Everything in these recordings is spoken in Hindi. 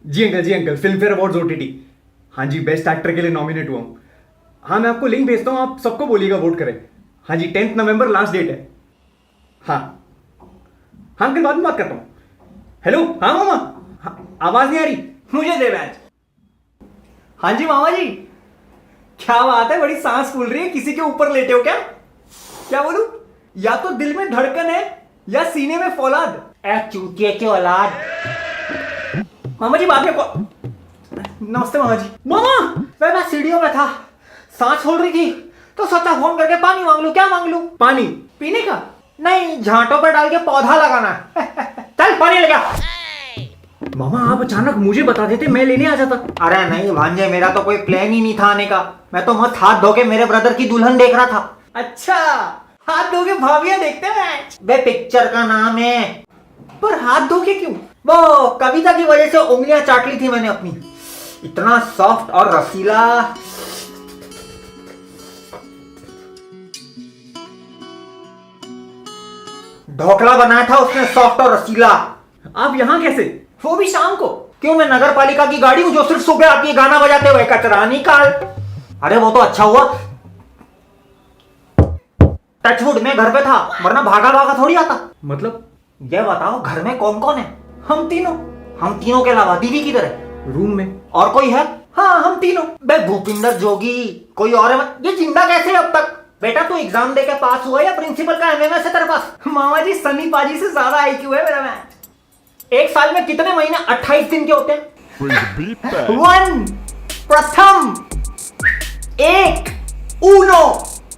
जी अंकल, जी uncle, Filmfare awards OTT. हाँ जी, बेस्ट एक्टर के लिए नॉमिनेट हुआ हूँ। हाँ, मैं आपको लिंक भेजता हूँ, आप सबको बोलिएगा वोट करें। हाँ जी, 10 नवंबर लास्ट डेट है। हाँ। हाँ अंकल, बाद में बात करता हूँ। हेलो, हाँ मामा। हाँ, आवाज नहीं आ रही। मुझे दे मैच। हाँ जी मामा जी। क्या बात है, बड़ी सांस फूल रही है, किसी के ऊपर लेटे हो क्या? क्या बोलूं? या तो दिल में धड़कन है या सीने में फौलाद। ए चूतिए की औलाद। मामा जी बाद में नमस्ते मामा जी। मामा मैं सीढ़ियों में था, सांस छोड़ रही थी तो सोचा फोन करके पानी मांग लूं। क्या मांग लूं? पानी पीने का? नहीं, झांटों पर डाल के पौधा लगाना। चल पानी ले जा। मामा आप अचानक मुझे बता देते, मैं लेने आ जाता। अरे नहीं भांजे, मेरा तो कोई प्लान ही नहीं था आने का। मैं तो मस्त हाथ धो के मेरे ब्रदर की दुल्हन देख रहा था। अच्छा, हाथ धो के भाभियां देखते हैं मैच? बे पिक्चर का नाम है। पर हाथ धो के क्यों? वो कविता की वजह से उंगलियां चाट ली थी मैंने अपनी। इतना सॉफ्ट और रसीला। ढोकला बनाया था उसने, सॉफ्ट और रसीला। आप यहाँ कैसे, वो भी शाम को? क्यों, मैं नगर पालिका की गाड़ी हूं जो सिर्फ सुबह आती है गाना बजाते हुए, कचरा निकाल। अरे वो तो अच्छा हुआ टचवुड में घर पे था, वरना भागा भागा थोड़ी आता। मतलब? ये बताओ घर में कौन कौन है? हम तीनों। हम तीनों के अलावा दीदी किधर है? रूम में। और कोई है? हाँ, हम तीनों। बे भूपिंदर जोगी, कोई और है? ये जिंदा कैसे है अब तक? बेटा तू एग्जाम देके पास हुआ या प्रिंसिपल का एमएमएस है तेरे पास? मामा जी, सनी पाजी से ज्यादा आईक्यू है मेरा मैच। एक साल में कितने महीने? 28 दिन के होते हैं। Bring the beat back. One, प्रथम, एक, ऊनो,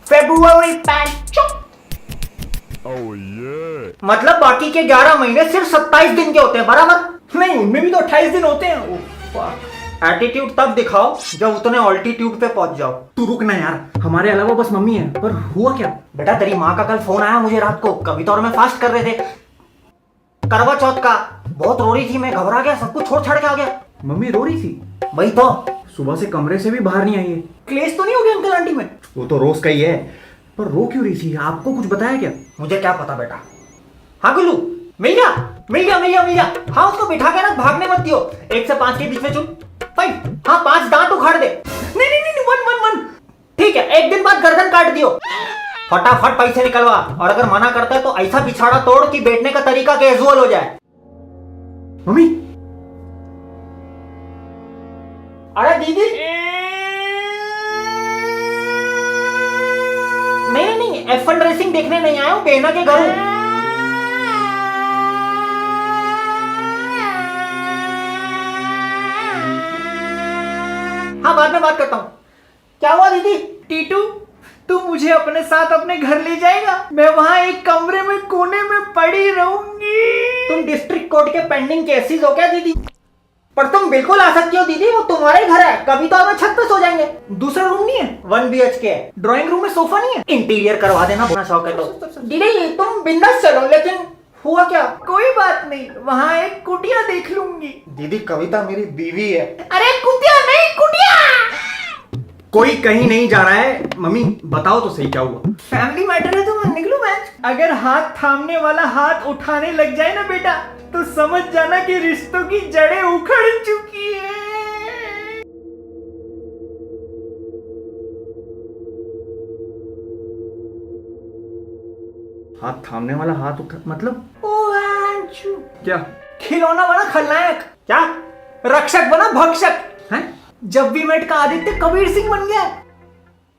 फेब्रुवरी पैंचो। Oh yeah. मतलब बाकी के 11 महीने सिर्फ 27 दिन के होते हैं, बराबर? नहीं, उनमें भी तो 28 दिन होते हैं। ओह, fuck। एटीट्यूड तब दिखाओ जब उतने ऑल्टीट्यूड पे पहुंच जाओ। तू रुक ना यार, हमारे अलावा बस मम्मी है। पर हुआ क्या? बेटा तेरी माँ का कल फोन आया मुझे रात को, कविता और मैं फास्ट कर रहे थे करवा चौथ का। बहुत रो रही थी, मैं घबरा गया, सब कुछ छोड़ छाड़ के आ गया। मम्मी रो रही थी? वही तो। सुबह से कमरे से भी बाहर नहीं आई है। क्लेश तो नहीं हो गया अंकल आंटी में? वो तो रोज का ही है, पर रो क्यों रही थी? आपको कुछ बताया क्या? मुझे क्या पता बेटा। हाँ गुल्लू, मिल गया मिल गया मिल गया मिल गया। हाँ उसको बिठा के ना भागने मत दियो, 1 से 5 के बीच में चुन। हाँ 5 दांत उखाड़ दे। नहीं नहीं नहीं, वन वन वन। ठीक है, 1 दिन बाद गर्दन काट दियो। फटाफट पैसे निकलवा, और अगर मना करता है तो ऐसा पिछाड़ा तोड़ कि बैठने का तरीका कैजुअल हो जाए। मम्मी। अरे दीदी। नहीं नहीं, F1 रेसिंग देखने नहीं आया हूं, बेना के घर हूं। हाँ बाद में बात करता हूँ। क्या हुआ दीदी? टीटू, तू मुझे अपने साथ अपने घर ले जाएगा? मैं वहां एक कमरे में कोने में पड़ी रहूंगी। तुम डिस्ट्रिक्ट कोर्ट के पेंडिंग केसेस हो क्या दीदी? पर तुम बिल्कुल आ सकती हो दीदी, वो तुम्हारा ही घर है। कभी तो हमें छत पे सो जाएंगे। दूसरा रूम नहीं है? 1 BHK है। ड्राइंग रूम में सोफा नहीं है? इंटीरियर करवा देना, अपना शौक है तो। दीदी तुम बिंदास चलो, लेकिन हुआ क्या? कोई बात नहीं, वहां एक कुटिया देख लूंगी। दीदी कविता मेरी बीवी है। अरे कुटिया नहीं, कुटिया। कोई कहीं नहीं जा रहा है। मम्मी बताओ तो सही, क्या हुआ? फैमिली मैटर है तो मैं निकलूं मैच? अगर हाथ थामने वाला हाथ उठाने लग जाए ना बेटा, तो समझ जाना कि रिश्तों की जड़ें उखड़ चुकी है। हाथ थामने वाला हाथ उठा मतलब? क्या? खिलौना बना खलनायक? क्या? रक्षक बना भक्षक हैं? जब भी मेट का आदित्य कबीर सिंह बन गया।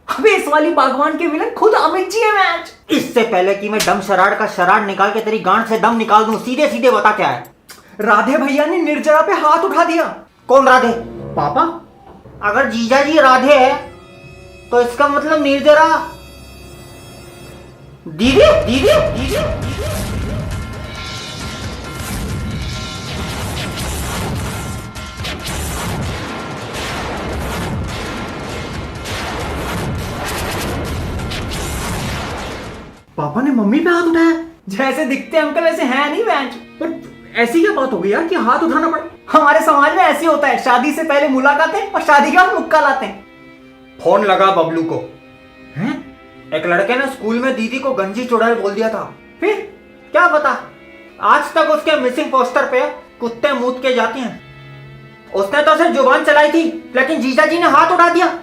अबे इस वाली बागवान के विलन खुद अमित जी है मैच। इससे पहले कि मैं दम शराड़ का शराड़ निकाल के तेरी गांड से दम निकाल दूं, सीधे सीधे बता क्या है? राधे भैया ने निर्जरा पे हाथ उठा दिया। कौन राधे? पापा। अगर जीजा जी राधे है तो इसका मतलब निर्जरा दीदी दीदी दीदी। पापा ने मम्मी पे हाथ उठाया? जैसे दिखते अंकल वैसे हैं नहीं मैच। पर ऐसी क्या बात हो गई यार कि हाथ उठाना पड़ा? हमारे समाज में ऐसे होता है, शादी से पहले मुलाकातें और शादी के बाद मुक्का लाते हैं। फोन लगा बबलू को। हैं? एक लड़के ने स्कूल में दीदी को गंजी चुड़ैल बोल दिया था। फिर? क्या पता, आज तक उसके मिसिंग पोस्टर पे कुत्ते मूत के जाती हैं। उसने तो सिर्फ जुबान चलाई थी, लेकिन जीजा जी ने हाथ उठा दिया।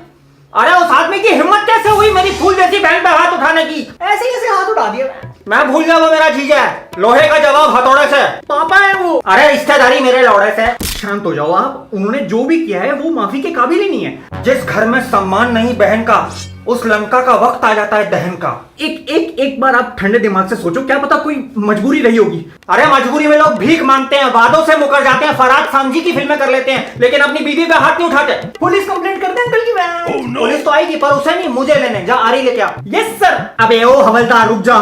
अरे उस आदमी की हिम्मत कैसे हुई मेरी फूल जैसी बहन पे हाथ उठाने की? ऐसे कैसे हाथ उठा दिया? मैं भूल गया वो मेरा जीजा है, लोहे का जवाब हथौड़े से। पापा है वो। अरे रिश्तेदारी मेरे लौड़े से। शांत हो जाओ आप, उन्होंने जो भी किया है वो माफी के काबिल ही नहीं है। जिस घर में सम्मान नहीं बहन का, उस लंका का वक्त आ जाता है दहन का। एक बार आप ठंडे दिमाग से सोचो, क्या पता कोई मजबूरी रही होगी। अरे मजबूरी में लोग भीख मांगते हैं, वादों से मुकर जाते हैं, फरहाद सामजी की फिल्में कर लेते हैं, लेकिन अपनी बीवी पे हाथ नहीं उठाते। पुलिस कंप्लेंट करते हैं अंकल की मैं। पुलिस तो आएगी पर उसे नहीं, मुझे लेने। जा आरी लेके आ। Yes sir. अबे ओ हवलदार रुक जा।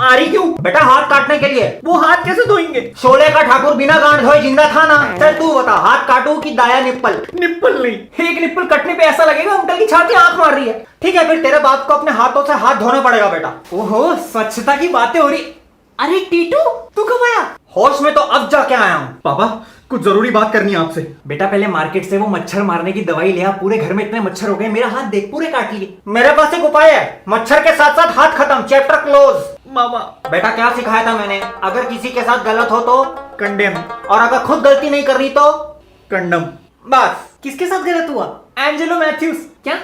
आरी क्यों? बेटा हाथ काटने के लिए। वो हाथ कैसे धोएंगे? शोले का ठाकुर बिना गांड धोए जिंदा था ना। चल तू बता, हाथ काटू की दाया निप्पल? निप्पल नहीं। एक निप्पल कटने पे ऐसा लगेगा अंकल की छाती आंख मार रही है। ठीक है फिर तेरे बाप को अपने हाथों से हाथ धोने पड़ेगा बेटा। ओहो, स्वच्छता की बातें हो रही। अरे टीटू तू कब आया? होश में तो अब जाके आया हूँ। पापा कुछ जरूरी बात करनी है आपसे। बेटा पहले मार्केट से वो मच्छर मारने की दवाई ले आ, पूरे घर में इतने मच्छर हो गए, मेरा हाथ देख पूरे काट लिए। मेरे पास एक उपाय है, मच्छर के साथ साथ हाथ खत्म, चैप्टर क्लोज। मामा बेटा क्या सिखाया था मैंने? अगर किसी के साथ गलत हो तो कंडेम, और अगर खुद गलती नहीं कर रही तो कंडम। बस। किसके साथ गलत हुआ? एंजेलो मैथ्यूज। क्या?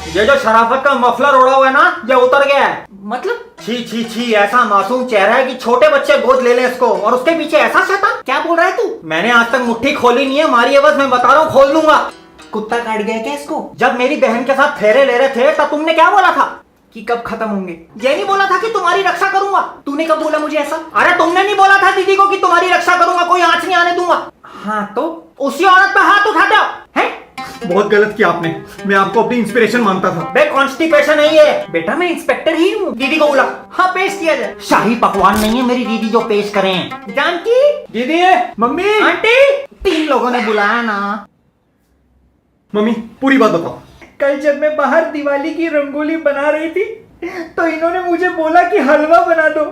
ये जो शराफत का मफलर ओढ़ा हुआ है ना, ये उतर गया है। मतलब? छी छी छी, ऐसा मासूम चेहरा है कि छोटे बच्चे गोद ले लें इसको, और उसके पीछे ऐसा शैतान। क्या बोल रहा है तू? मैंने आज तक मुट्ठी खोली नहीं है, मारी है बस, मैं बता रहा हूँ खोल दूंगा। कुत्ता काट गया क्या इसको? जब मेरी बहन के साथ फेरे ले रहे थे तब तुमने क्या बोला था? कि कब खत्म होंगे? ये नहीं बोला था कि तुम्हारी रक्षा करूंगा? तूने कब बोला मुझे ऐसा? अरे तुमने नहीं बोला था दीदी को कि तुम्हारी रक्षा करूंगा, कोई आंच नहीं आने दूंगा? हाँ तो उसी औरत पे हाथ उठाते हो हैं? बहुत गलत किया आपने, मैं आपको अपनी इंस्पिरेशन मानता था। बे कॉन्स्टिपेशन नहीं है बेटा, मैं इंस्पेक्टर ही हूँ। दीदी को बुला। हाँ पेश किया जाए। शाही पकवान नहीं है मेरी दीदी जो पेश करें। जानकी दीदी है, मम्मी, आंटी, 3 लोगों ने बुलाया ना। मम्मी पूरी बात बताओ। कल जब मैं बाहर दिवाली की रंगोली बना रही थी तो इन्होंने मुझे बोला कि हलवा बना दो।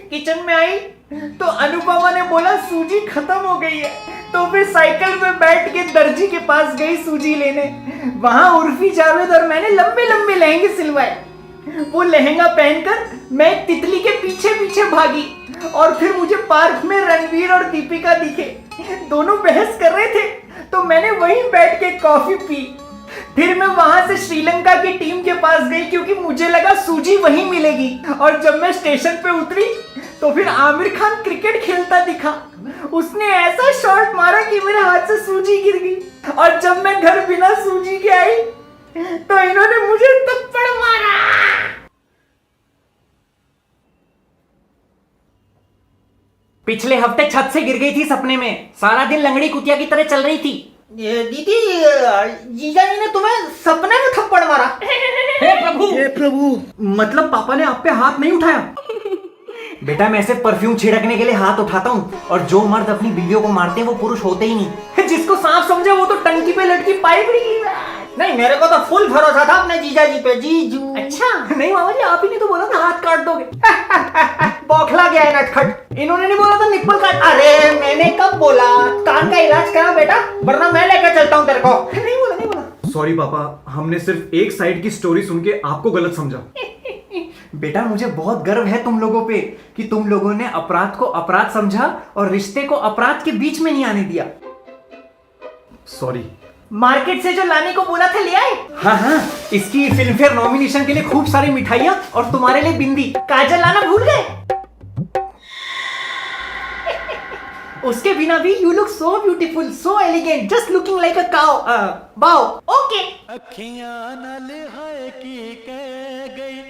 किचन में आई तो अनुपमा ने बोला सूजी खत्म हो गई है, तो फिर साइकिल में बैठ के दर्जी के पास गई सूजी लेने। वहां उर्फी जावेद और मैंने लंबे लंबे लहंगे सिलवाए। वो लहंगा पहनकर मैं एक तितली के पीछे पीछे भागी, और फिर मुझे पार्क में रणवीर और दीपिका दिखे। दोनों बहस कर रहे थे तो मैंने वहीं बैठ के कॉफी पी। फिर मैं वहां से श्रीलंका की टीम के पास गई क्योंकि मुझे लगा सूजी वहीं मिलेगी, और जब मैं स्टेशन पे उतरी तो फिर आमिर खान क्रिकेट खेलता दिखा। उसने ऐसा शॉट मारा कि मेरे हाथ से सूजी गिर गई, और जब मैं घर बिना सूजी के आई तो इन्होंने मुझे थप्पड़ मारा। पिछले हफ्ते छत से गिर गई थी सपने में, सारा दिन लंगड़ी कुतिया की तरह चल रही थी। दीदी जीजा जी ने तुम्हें सपने में थप्पड़ मारा? हे प्रभु, मतलब पापा ने आप पे हाथ नहीं उठाया? बेटा मैं सिर्फ परफ्यूम छिड़कने के लिए हाथ उठाता हूँ, और जो मर्द अपनी बीवियों को मारते हैं वो पुरुष होते ही नहीं। जिसको सांप समझे वो तो टंकी पे लटकी पाइप नहीं, मेरे को तो फुल भरोसा था अपने जीजा जी पे। जीजू अच्छा नहीं मामा जी, आप ही ने तो बोला था हाथ काट दोगे। बौखला गया है नटखट। इन्होंने नहीं बोला था निप्पल काट। अरे मैंने कब बोला? कान का इलाज करा बेटा, वरना मैं लेकर चलता हूँ तेरे को। नहीं बोला नहीं बोला। सॉरी पापा, हमने सिर्फ एक साइड की स्टोरी सुन के आपको गलत समझा। बेटा मुझे बहुत गर्व है तुम लोगों पे कि तुम लोगों ने अपराध को अपराध समझा और रिश्ते को अपराध के बीच में नहीं आने दिया। सॉरी। मार्केट से जो लाने को बोला था ले आए? हाँ हाँ, इसकी फिल्म फेयर नॉमिनेशन के लिए खूब सारी मिठाइयाँ और तुम्हारे लिए बिंदी। काजल लाना भूल गए? उसके बिना भी you look so beautiful, so elegant, just looking like a cow. बाओ। ओके। अखियां न लिहाए की कह गई